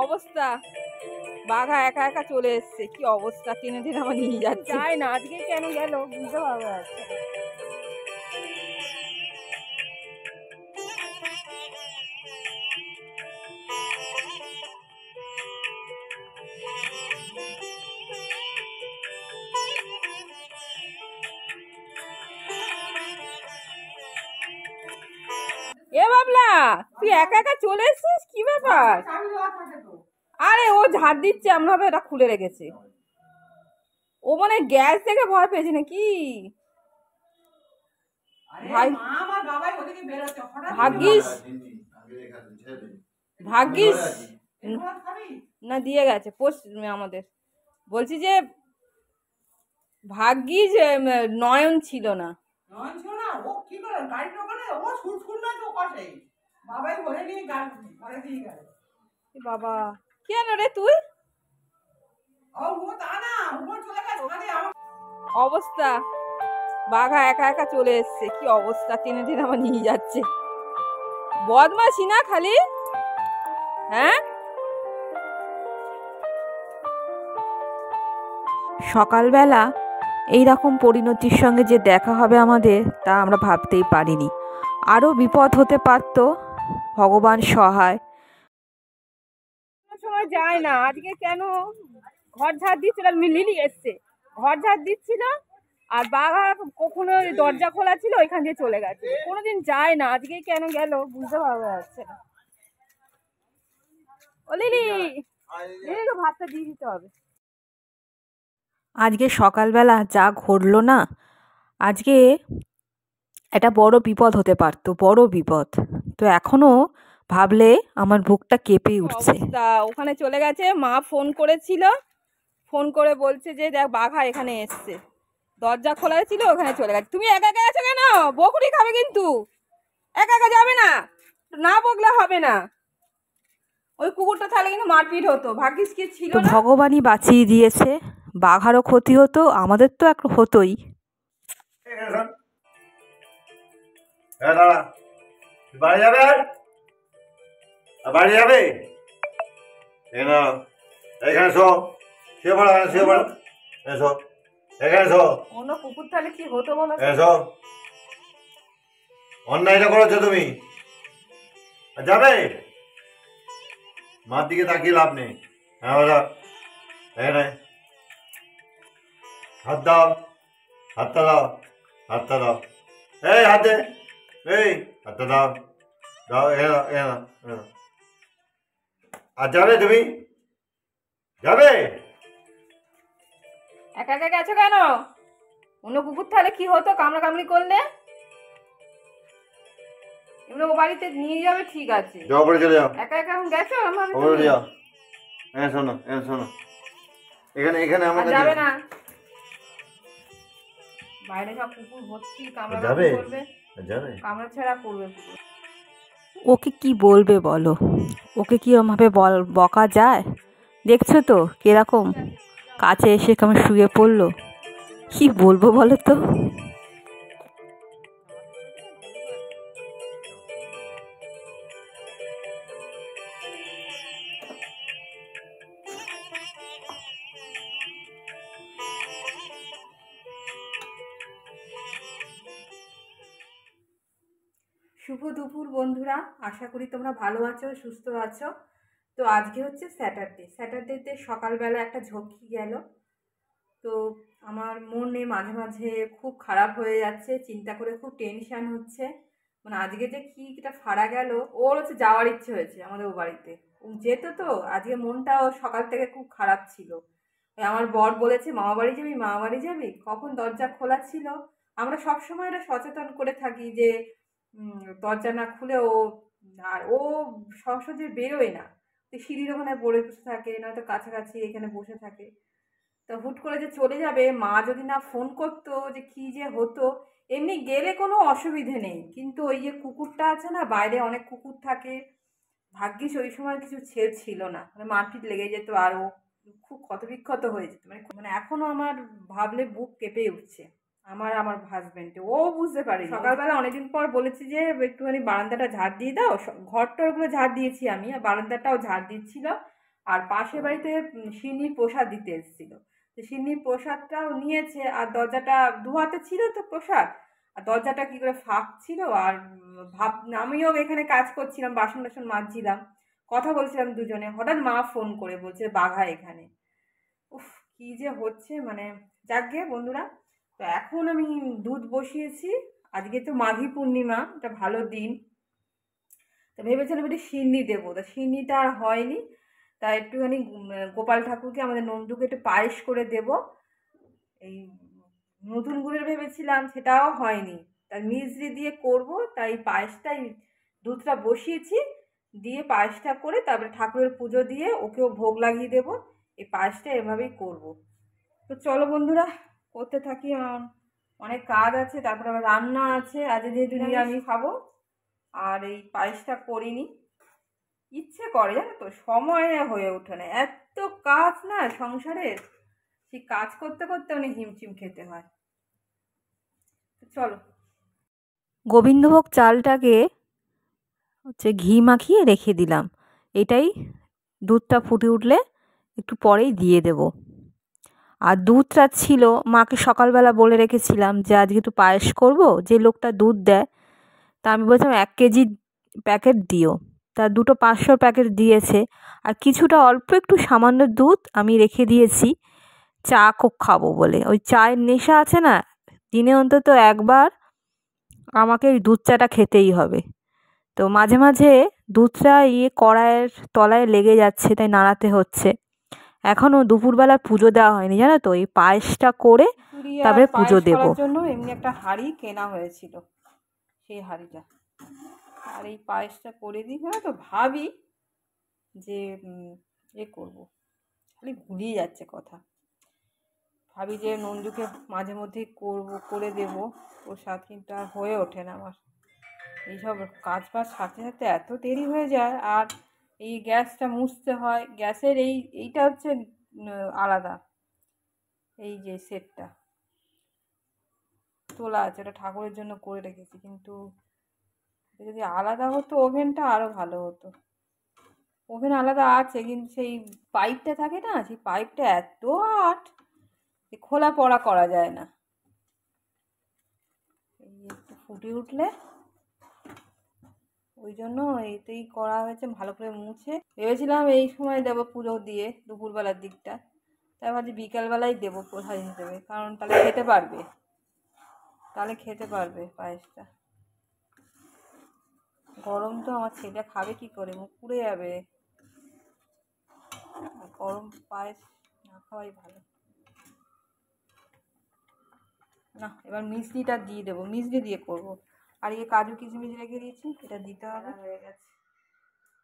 অবস্থা বাঘা একা একা চলে এসছে, কি অবস্থা, টেনে টেনে আমার নিয়ে যাচ্ছে। যায় না, আজকে কেন গেল বুঝতে পারবো যাচ্ছে না। এ বাবলা, তুই একা একা চলে এসছিস, কি ব্যাপার? আরে ও ঝাড় দিচ্ছে, আমরা এটা খুলে রেখেছে। ও মানে গ্যাস থেকে ভয় পেয়েছে নাকি? ভাই ভাগ্যিস ভাগ্যিস না দিয়ে গেছে পোস্ট আমাদের। বলছি যে ভাগ্যিস নয়ন ছিল না। বাবা কেন রে তুই? অবস্থা বাঘা একা একা চলে এসছে, কি অবস্থা, টেনে টেনে আমার নিয়ে যাচ্ছে। বদমাশি না খালি, হ্যাঁ। সকালবেলা এই রকম পরিণতির সঙ্গে যে দেখা হবে আমাদের, তা আমরা ভাবতেই পারিনি। আরও বিপদ হতে পারত, ভগবান সহায়। সময় যায় না, আজকে কেন ঘর ঝাড় দিচ্ছিল, লিলি এসছে, ঘর ঝাড় দিচ্ছিল, আর বাঘা কখনো দরজা খোলা ছিল ওইখান দিয়ে চলে গেছে। কোনোদিন যায় না, আজকে কেন গেল বুঝতে পারবো যাচ্ছে না। ও লিলি, লিলি ভাতটা দিয়ে দিতে হবে। আজকে সকালবেলা যা ঘটলো না, আজকে একটা বড় বিপদ হতে পারতো, বড় বিপদ। তো এখনো ভাবলে আমার বুকটা কেঁপে উঠছে। ওখানে চলে গেছে, মা ফোন করেছিল, ফোন করে বলছে যে দেখ বাঘা এখানে এসছে, দরজা খোলা ছিল ওখানে চলে গেছে। তুমি একা একা আছো কেন? বকুড়ি খাবে কিন্তু, একা একা যাবে না, না বকলে হবে না। ওই কুকুরটা থাকলে কিন্তু মারপিট হতো, ভাগ্যিস কি ছিল না। ভগবানই বাঁচিয়ে দিয়েছে, বাঘারও ক্ষতি হতো, আমাদের তো এক হতোই। বাড়ি যাবে, বাড়ি যাবে, এখানে শো, শুয়ে পড়ো, শুয়ে পড়ো, এসো এখানে শো। অন্য কুকুর থাকলে কি হতো বলো? এসো, অন্যায়টা করেছো তুমি, যাবে, মার দিকে তাকিয়ে লাভ নেই। হ্যাঁ এখানে হাত দাও, হাতটা দাও, হাতটা দাও, এই হাতে, এই হাতটা দাও, দাও, এখানে আর যাবে তুমি, যাবে? একা একা গেছো কেন? অন্য কুকুর থাকলে কি হতো, কামড়া কামড়ি করলে? এমনি ও বাড়িতে নিয়ে যাবে, ঠিক আছে, যাও পরে চলে যাও। একা একা এখন গেছো, ওপরে যাও। হ্যাঁ শোনো, শোনো, এখানে এখানে আমার কাছে যাবে না, বাইরে সব কুকুর ভর্তি, কামড়া কামড়ি করবে, যাবে, কামড়া ছাড়া করবে। ওকে কি বলবে বলো, ওকে কি ওভাবে বকা যায়? দেখছো তো কিরকম কাছে এসে কেমন শুয়ে পড়লো, কি বলবো বলো তো। শুভ দুপুর বন্ধুরা, আশা করি তোমরা ভালো আছো, সুস্থ আছো। তো আজকে হচ্ছে স্যাটারডেতে সকালবেলা একটা ঝক্কি গেল। তো আমার মনে মাঝে মাঝে খুব খারাপ হয়ে যাচ্ছে, চিন্তা করে খুব টেনশান হচ্ছে। মানে আজকে যে কিটা ফাড়া গেল, ওর হচ্ছে যাওয়ার ইচ্ছে হয়েছে আমাদের ও বাড়িতে, যেত। তো আজকে মনটাও সকাল থেকে খুব খারাপ ছিল। আমার বর বলেছে মামা বাড়ি যাবি, মামা বাড়ি যাবি, কখন দরজা খোলা ছিল। আমরা সবসময় এটা সচেতন করে থাকি যে দরজা না খুলে ও, আর ও সহজে বেরোয় না, সিঁড়ির ওখানে পড়ে বসে থাকে, নয়তো কাছাকাছি এখানে বসে থাকে। তো হুট করে যে চলে যাবে, মা যদি না ফোন করতো যে কি যে হতো। এমনি গেলে কোনো অসুবিধে নেই, কিন্তু ওই যে কুকুরটা আছে না, বাইরে অনেক কুকুর থাকে, ভাগ্যিস ওই সময় কিছু ছিল না, মানে মারপিট লেগে যেত, আর ও খুব ক্ষতবিক্ষত হয়ে যেত। মানে এখনো আমার ভাবলে বুক কেঁপে উঠছে। আমার হাজবেন্ড ও বুঝতে পারে। সকালবেলা অনেকদিন পর বলেছি যে একটুখানি বারান্দাটা ঝাড় দিয়ে দাও, ঘর টরগুলো ঝাড় দিয়েছি আমি, আর বারান্দাটাও ঝাড় দিচ্ছিল। আর পাশের বাড়িতে সিন্নির প্রসাদ দিতে এসেছিলো, তো সিন্নির প্রসাদটাও নিয়েছে, আর দরজাটা দু হাতে ছিল তো প্রসাদ, আর দরজাটা কী করে ফাঁক ছিল। আর আমিও এখানে কাজ করছিলাম, বাসন টাসন মাজছিলাম, কথা বলছিলাম দুজনে, হঠাৎ মা ফোন করে বলছে বাঘা এখানে। উফ, কী যে হচ্ছে মানে। যাকগে বন্ধুরা, তো এখন আমি দুধ বসিয়েছি। আজকে তো মাঘী পূর্ণিমা, একটা ভালো দিন, তো ভেবেছিলাম একটু সিন্নি দেবো, তা সিন্নিটা আর হয়নি। তা একটুখানি গোপাল ঠাকুরকে, আমাদের নন্দুকে একটু পায়েস করে দেব। এই নতুন গুড়ের ভেবেছিলাম, সেটাও হয়নি, তাই মিছরি দিয়ে করব। তাই পায়েসটাই, দুধটা বসিয়েছি, দিয়ে পায়েসটা করে তারপরে ঠাকুরের পুজো দিয়ে ওকেও ভোগ লাগিয়ে দেবো। এই পায়েসটা এভাবেই করব। তো চলো বন্ধুরা, করতে থাকি। অনেক কাজ আছে, তারপরে আবার রান্না আছে, আজ যেহেতু নিরামিষ খাবো। আর এই পায়েসটা করিনি, ইচ্ছে করে জানো তো, সময় হয়ে ওঠে না, এত কাজ না সংসারের, সেই কাজ করতে করতে অনেক হিমচিম খেতে হয়। চলো, গোবিন্দভোগ চালটাকে ঘি মাখিয়ে রেখে দিলাম, এটাই দুধটা ফুটে উঠলে একটু পরেই দিয়ে দেব। আর দুধটা ছিল, মাকে সকালবেলা বলে রেখেছিলাম যে আজকে একটু পায়েস করব, যে লোকটা দুধ দেয় তা আমি বলছিলাম 1 কেজি প্যাকেট দিও, তা 2টো 500 প্যাকেট দিয়েছে। আর কিছুটা অল্প একটু সামান্য দুধ আমি রেখে দিয়েছি চা খাবো বলে। ওই চায়ের নেশা আছে না, দিনে অন্তত একবার আমাকে ওই দুধ চাটা খেতেই হবে। তো মাঝে মাঝে দুধটা কড়াইয়ের তলায় লেগে যাচ্ছে, তাই নাড়াতে হচ্ছে। এখনও দুপুরবেলা পুজো দেওয়া হয়নি জানো তো, এই পায়েসটা করে তবে পুজো দেব। জন্য এমনি একটা হাঁড়ি কেনা হয়েছিল, সেই হাঁড়িটা, আর এই পায়েসটা করে দিই না, তো ভাবি যে করবো, খালি ভুলিয়ে যাচ্ছে কথা। ভাবি যে নন্দুকে মাঝে মধ্যেই করে দেব প্রসাদ, কিন্তু আর হয়ে ওঠে না আমার। এইসব কাজ বাজ সারতে সারতে এত দেরি হয়ে যায়। আর এই গ্যাসটা মুছতে হয়, গ্যাসের এইটা হচ্ছে আলাদা, এই যে সেটটা তোলা আছে, ওটা ঠাকুরের জন্য করে রেখেছি, কিন্তু যদি আলাদা হতো ওভেনটা আরও ভালো হতো। ওভেন আলাদা আছে, কিন্তু সেই পাইপটা থাকে না, সেই পাইপটা এত আট, খোলা পড়া করা যায় না। এই একটু ফুটে উঠলে ওই জন্য এতেই করা হয়েছে, ভালো করে মুছে। ভেবেছিলাম এই সময় দেবো পুজো দিয়ে, দুপুরবেলার দিকটা, তাই ভাবছি বিকালবেলায় দেবো প্রসাদ হিসেবে, কারণ তাহলে খেতে পারবে পায়েসটা। গরম তো, আমার ছেলে খাবে কি করে, মুখ পুড়ে যাবে, গরম পায়েস না খাওয়াই ভালো। না, এবার মিষ্টিটা দিয়ে দেবো, মিষ্টি দিয়ে করবো। আর এই কাজু কিশমিশ রেখে দিয়েছি, এটা দিতে হবে। হয়ে গেছে,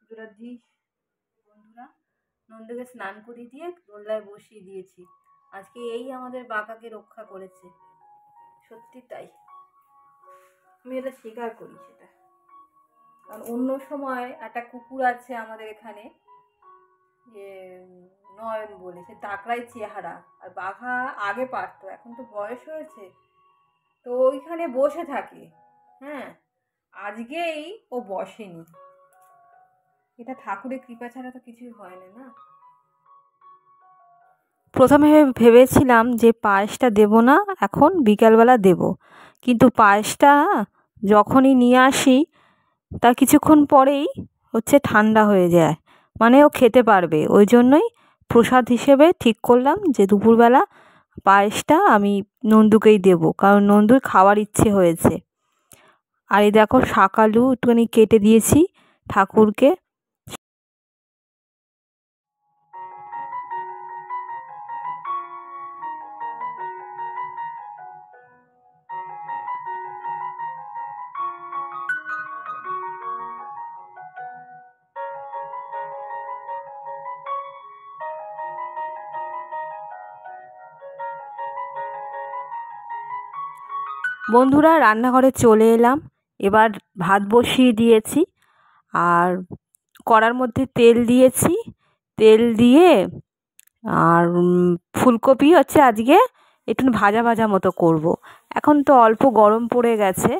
দুটা দিই। বন্ধুরা, নন্দুকে স্নান করিয়ে দিয়ে দোলনায় বসিয়ে দিয়েছি। আজকে এই আমাদের বাঘাকে রক্ষা করেছে, সত্যি তাই, আমি এটা স্বীকার করি সেটা। কারণ অন্য সময় একটা কুকুর আছে আমাদের এখানে, যে নয়ন বলে, সে তাকড়াই চেহারা, আর বাঘা আগে পারতো, এখন তো বয়স হয়েছে, তো ওইখানে বসে থাকে। হ্যাঁ, আজকেই ও বসেনি, এটা ঠাকুরের কৃপা ছাড়া তো কিছুই হয় না। প্রথমে ভেবেছিলাম যে পায়েসটা দেব না, এখন বিকালবেলা দেব, কিন্তু পায়েসটা যখনই নিয়ে আসি তার কিছুক্ষণ পরেই ঠান্ডা হয়ে যায়, মানে ও খেতে পারবে। ওই জন্যই প্রসাদ হিসেবে ঠিক করলাম যে দুপুরবেলা পায়েসটা আমি নন্দুকেই দেব, কারণ নন্দুর খাওয়ার ইচ্ছে হয়েছে। আর এই দেখো শাক আলু একটুখানি কেটে দিয়েছি ঠাকুরকে। বন্ধুরা, রান্নাঘরে চলে এলাম, এবার ভাত বসিয়ে দিয়েছি, আর কড়ার মধ্যে তেল দিয়েছি, তেল দিয়ে আর ফুলকপি আজকে একটু ভাজা ভাজা মতো করব। এখন তো অল্প গরম পড়ে গেছে,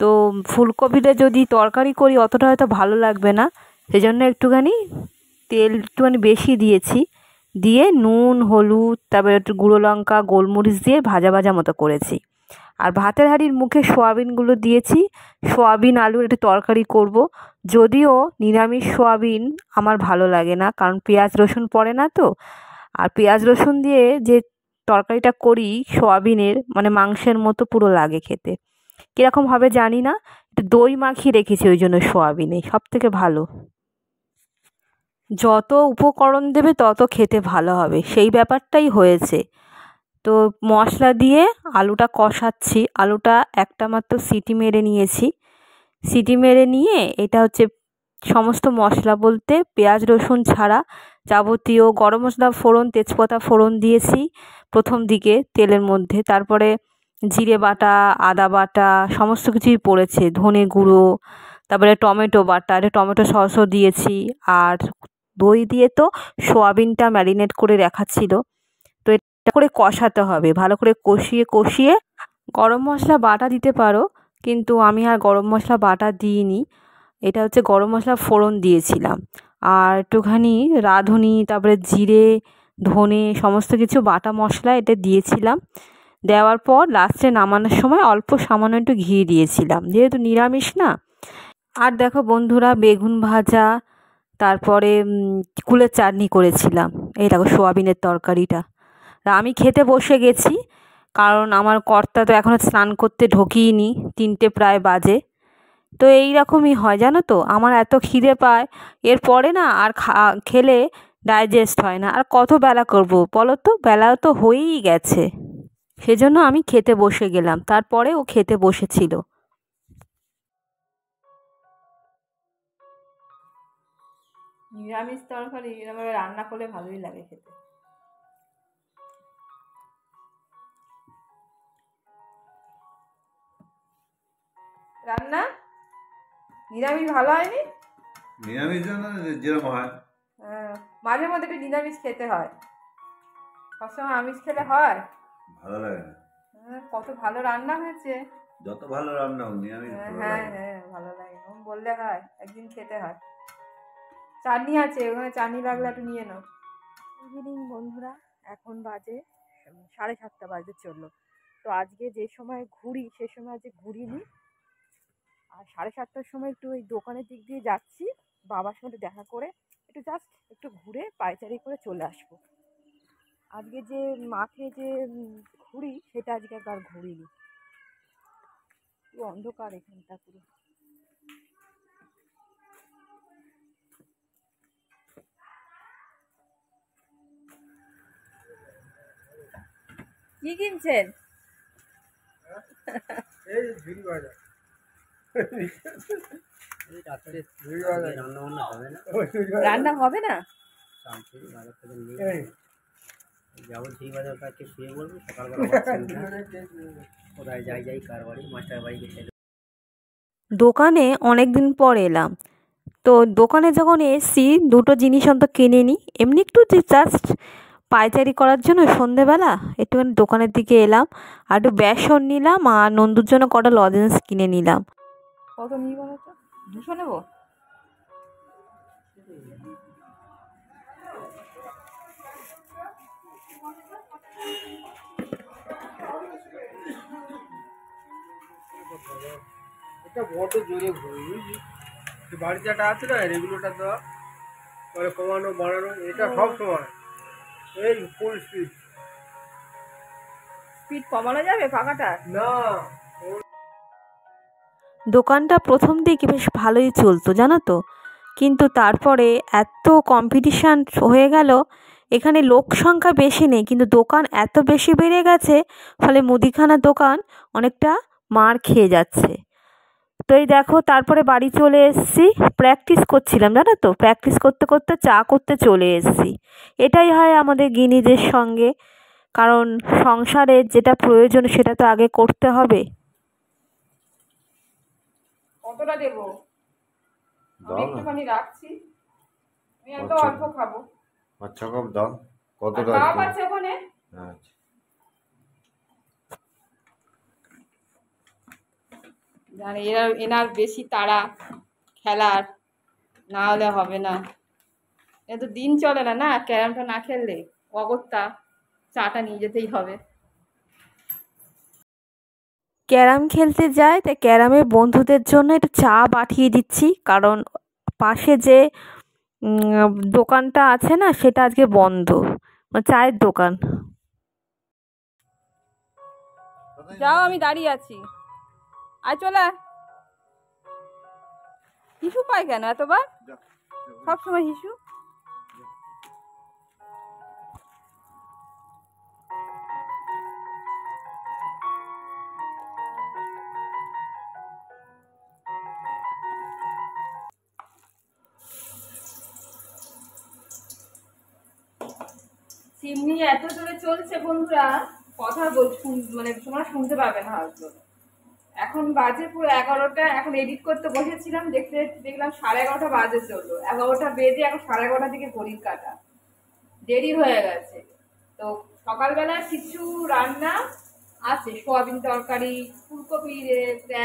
তো ফুলকপিটা যদি তরকারি করি অতটা হয়তো ভালো লাগবে না, সেজন্য একটুখানি তেল একটুখানি বেশি দিয়েছি, দিয়ে নুন হলুদ তারপরে একটু গুঁড়ো লঙ্কা গোলমরিচ দিয়ে ভাজা ভাজা মতো করেছি। আর ভাতের হাঁড়ির মুখে সোয়াবিনগুলো দিয়েছি। সোয়াবিন আলুর একটু তরকারি করব, যদিও নিরামিষ সোয়াবিন আমার ভালো লাগে না, কারণ পেঁয়াজ রসুন পড়ে না তো। আর পেঁয়াজ রসুন দিয়ে যে তরকারিটা করি সোয়াবিনের, মানে মাংসের মতো পুরো লাগে খেতে। কীরকম হবে জানি না, একটু দই মাখিয়ে রেখেছি ওই জন্য সোয়াবিনে, সব থেকে ভালো। যত উপকরণ দেবে তত খেতে ভালো হবে, সেই ব্যাপারটাই হয়েছে। তো মশলা দিয়ে আলুটা কষাচ্ছি। আলুটা একটা মাত্র সিটি মেরে নিয়েছি। সিটি মেরে নিয়ে এটা হচ্ছে সমস্ত মশলা বলতে পেঁয়াজ রসুন ছাড়া যাবতীয় গরম মশলা ফোড়ন তেজপাতা ফোড়ন দিয়েছি প্রথম দিকে তেলের মধ্যে। তারপরে জিরে বাটা আদা বাটা সমস্ত কিছুই পড়েছে, ধনে গুঁড়ো, তারপরে টমেটো বাটা, টমেটো সসও দিয়েছি। আর দই দিয়ে তো সোয়াবিনটা ম্যারিনেট করে রাখা ছিল। তো এটা করে কষাতে হবে, ভালো করে কষিয়ে কষিয়ে গরম মশলা বাটা দিতে পারো, কিন্তু আমি আর গরম মশলা বাটা দিইনি। এটা হচ্ছে গরম মশলা ফোড়ন দিয়েছিলাম, আর একটুখানি রাঁধুনি তারপরে জিরে ধনে সমস্ত কিছু বাটা মশলা এটা দিয়েছিলাম। দেওয়ার পর লাস্টে নামানোর সময় অল্প সামান্য একটু ঘি দিয়েছিলাম, যেহেতু নিরামিষ না। আর দেখো বন্ধুরা, বেগুন ভাজা, তারপরে কুলের চাটনি করেছিলাম। এই দেখো সোয়াবিনের তরকারিটা। আমি খেতে বসে গেছি, কারণ আমার কর্তা তো এখনও স্নান করতে ঢোকিয়েনি, 3টে প্রায় বাজে। তো এই রকমই হয় জানো তো, আমার এত খিদে পায়, এরপরে না আর খেলে ডাইজেস্ট হয় না। আর কত বেলা করব বলো তো, বেলা তো হয়েই গেছে। সেজন্য আমি খেতে বসে গেলাম, তারপরে ও খেতে বসেছিল। নিরামিষ তরকারি এরকম রান্না করলে ভালোই লাগে খেতে। রান্না নিরামিষ ভালো হয়নি? নিরামিষ যেরকম হয় মাঝে মধ্যে একটু নিরামিষ খেতে হয়, সবসময় আমিষ খেলে হয় ভালো লাগে না। কত ভালো রান্না হয়েছে। যত ভালো রান্না হোক নিরামিষ ভালো হ্যাঁ লাগে। হ্যাঁ ভালো লাগে, বললে হয়, একদিন খেতে হয়। চাটনি আছে ওখানে, চাটনি লাগলে একটু নিয়ে নাও। ইভিনিং বন্ধুরা, এখন বাজে 7:30 বাজতে চললো। তো আজকে যে সময় ঘুরি সে সময় আজকে ঘুরিনি, আর 7:30টার সময় একটু ওই দোকানের দিক দিয়ে যাচ্ছি, বাবার সঙ্গে দেখা করে একটু জাস্ট একটু ঘুরে পায়চারি করে চলে আসবো। আজকে যে মাঠে যে ঘুরি সেটা আজকে আর ঘুরিনি, পুরো অন্ধকার এখানটা পুরো। কি কিনছেন? রান্না হবে না, যাবো সেই বাজার কাছে শুয়ে বলবো সকালবেলা কোথায় যাই কার বাড়ি মাস্টার বাড়ি গেছে। দোকানে অনেক দিন পর এলাম। তো দোকানে যখন এসছি দুটো জিনিস অন্তত কিনে নিই, এমনি একটু জাস্ট পায়চারি করার জন্য সন্ধেবেলা একটুখানি দোকানের দিকে এলাম। আর একটু বেসন নিলাম, আর নন্দুর জন্য কটা লজেন্স কিনে নিলাম। কত নিয়ে বলো তো? 200 নেবো। এটা বড় জোরে ঘুরে বুঝলি, বাড়ি যেটা আছে না রেগুলোটা দেওয়া পরে কমানো বাড়ানো, এটা সব সময় এই ফুল স্পিড। স্পিড কমানো যাবে পাখাটা? না, দোকানটা প্রথম দিকে বেশ ভালোই চলতো জানো তো, কিন্তু তারপরে এত কম্পিটিশান হয়ে গেল, এখানে লোক সংখ্যা বেশি নেই কিন্তু দোকান এত বেশি বেড়ে গেছে, ফলে মুদিখানার দোকান অনেকটা মার খেয়ে যাচ্ছে। তো এই দেখো তারপরে বাড়ি চলে এসেছি, প্র্যাকটিস করছিলাম জানো তো, প্র্যাকটিস করতে করতে চা করতে চলে এসেছি। এটাই হয় আমাদের গিনিদের সঙ্গে, কারণ সংসারে যেটা প্রয়োজন সেটা তো আগে করতে হবে। কতটা দেবো? আমি একটুখানি রাখছি, আমি এত অল্প খাবো। আচ্ছা কাপ দাও, কতটা কাপ আছে ওখানে? আচ্ছা জানি এনার বেশি তাড়া খেলার, না হলে হবে না। এ তো দিন চলে না, না ক্যারামটা না খেললে অগত্যা চাটা নিয়ে যেতেই হবে। ক্যারাম খেলতে যায়, তাই ক্যারামের বন্ধুদের জন্য একটু চা পাঠিয়ে দিচ্ছি, কারণ পাশে যে দোকানটা আছে না, সেটা আজকে বন্ধ, মানে চায়ের দোকান। যাও, আমি দাঁড়িয়ে আছি, আয় চলে আয়। হিসু পায় কেন এতবার, সব সময় হিসু? চিমনি এত জোরে চলছে বন্ধুরা, কথা মানে তোমরা শুনতে পাবে না হয়তো। এখন বাজে পুরো 11টা, এখন এডিট করতে বসেছিলাম, দেখলাম 11:30 বাজে চললো, 11টা বেজে এখন 11:30 দিকে ঘড়ির কাটা, দেরি হয়ে গেছে। তো সকালবেলায় কিছু রান্না আছে, সোয়াবিন তরকারি, ফুলকপির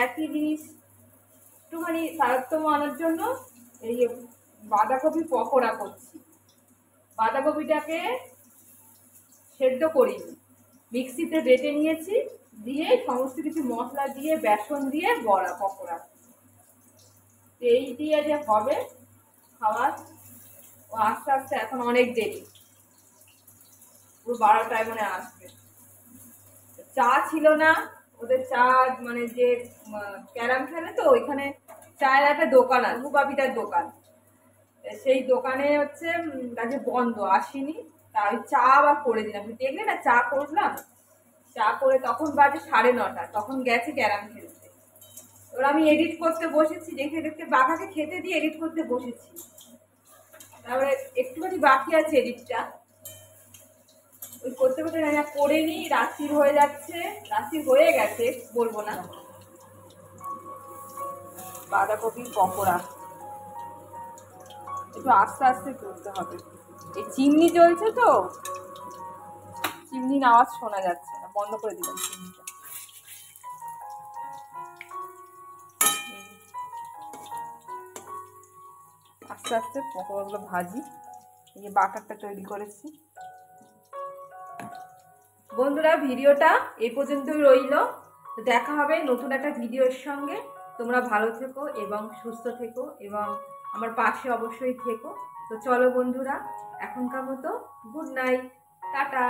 একই জিনিস একটুখানি তারতম্য আনার জন্য এই বাঁধাকপি পকোড়া করছি। বাঁধাকপিটাকে সেদ্ধ করিনি, মিক্সিতে বেটে নিয়েছি, দিয়ে সমস্ত কিছু মশলা দিয়ে বেসন দিয়ে বড়া পকোড়া, এই দিয়ে যে হবে খাবার, ও আস্তে আস্তে এখন অনেক দেরি, পুরো 12টায় মানে আসবে। চা ছিল না ওদের, চা মানে যে ক্যারাম খেলে তো ওইখানে চায়ের একটা দোকান আছে, মুকাবিটার দোকান, সেই দোকানে হচ্ছে আজকে বন্ধ, আসেনি। তা আমি চা আবার করে দিলাম, দেখলে না চা করলাম, চা করে তখন বাজে 9:30, তখন গেছে ক্যারাম খেলতে। এবার আমি এডিট করতে বসেছি, দেখতে দেখতে বাঘাকে খেতে দিয়ে এডিট করতে বসেছি। তারপরে একটুখানি বাকি আছে এডিটটা, ওই করতে করতে না করে নি, রাত্রির হয়ে যাচ্ছে, রাত্রি হয়ে গেছে বলবো না। বাঁধাকপির পকোড়া একটু আস্তে আস্তে করতে হবে, এই চিমনি জ্বলছে তো, চিমনির আওয়াজ শোনা যাচ্ছে না, বন্ধ করে দিলাম চিমনিটা। আস্তে আস্তে পকোড়াগুলো ভাজি, এই যে বাটারটা তৈরি করেছি। বন্ধুরা ভিডিওটা এই পর্যন্তই রইল, দেখা হবে নতুন একটা ভিডিওর সঙ্গে। তোমরা ভালো থেকো এবং সুস্থ থেকো এবং আমার পাশে অবশ্যই থেকো। তো চলো বন্ধুরা, এখনকার মতো গুড নাইট, টাটা।